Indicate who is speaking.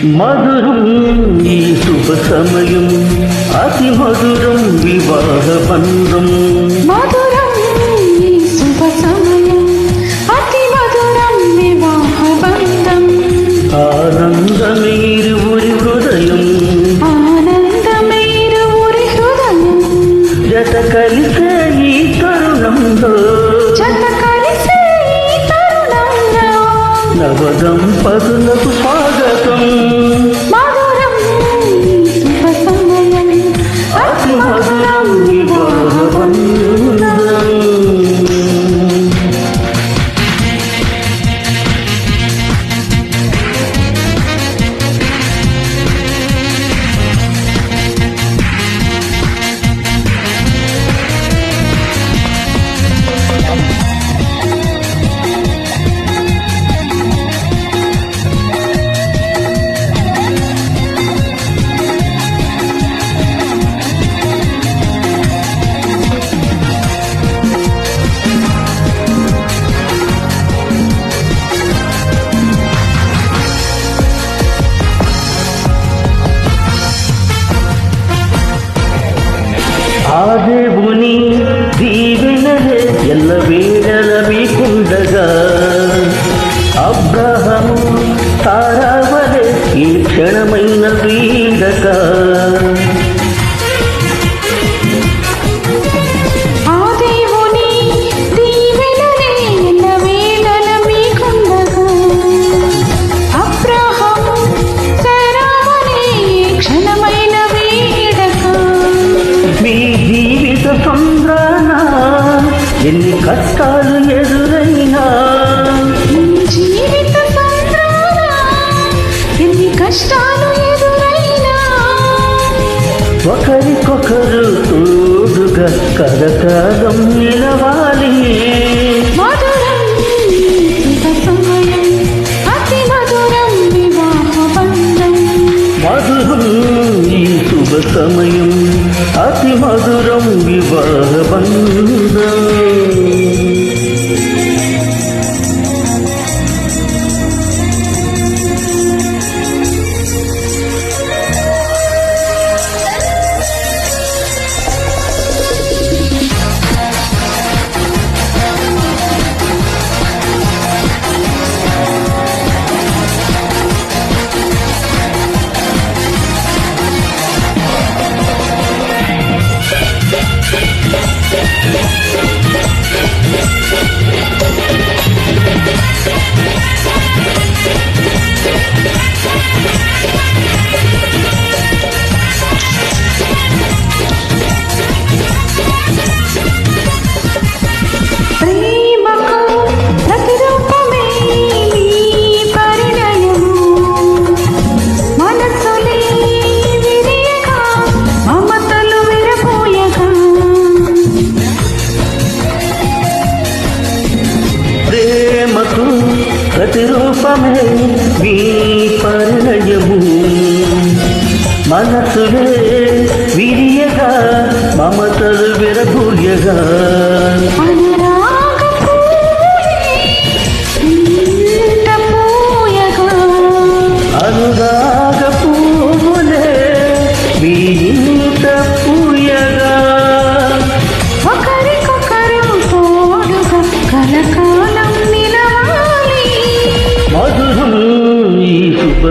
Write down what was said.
Speaker 1: మధురం ఈ శుభ సమయం, అతి మధురం వివాహ బంధం.
Speaker 2: మధురం ఈ శుభ సమయం, అతి మధురం వివాహ బంధం.
Speaker 1: ఆనందమే ఇరువురి హృదయం,
Speaker 2: ఆనందమే ఇరువురి హృదయం.
Speaker 1: జత కలిసే ఈ తరుణంలో,
Speaker 2: జత కలిసే ఈ తరుణంలో
Speaker 1: నవదంపతులకు స్వాగతం.
Speaker 2: మధురం ఈ శుభ సమయం,
Speaker 1: అతి మధురం వివాహ బంధం. ఆ దేవుని దీవెనలే ఎల్లవేళల మీకుండగా, అబ్రహము సారావలే ఈ క్షణమైన వీడక.
Speaker 2: ఆ దేవుని దీవెనలే ఎల్లవేళల మీకుండగా, అబ్రహాము శారావలే ఈ క్షణమైన వీడక.
Speaker 1: మీ జీవిత సంద్రాన ఎన్ని కష్టాలు ఎదురైనా,
Speaker 2: ఈ జీవిత సంద్రాన ఎన్ని కష్టాలు ఎదురైనా,
Speaker 1: ఒకరికొకరు తోడుగా కలకాలం నిలవాలి.
Speaker 2: మధురం ఈ శుభ సమయం, అతి మధురం వివాహ బంధం.
Speaker 1: మధురం ఈ శుభ సమయం, అతి మధురం వివాహ బంధం.
Speaker 2: ప్రేమకు ప్రతిరూపమే ఈ పరిణయము, మనసులే విరియగా మమతలు విరపోయగా.
Speaker 1: ప్రేమకు ప్రతిరూపమే మీ పరిణయము, మనసులే విరియగా మమతలు విరబూయగా.
Speaker 2: అనురాగ పూలే ఇంట పూయగా,
Speaker 1: అనురాగ పువ్వులే మీ ఇంట పూయగా.
Speaker 2: ఒకరికొకరు తోడుగా కలకాలం నిలవాలి.
Speaker 1: మధురం ఈ శుభ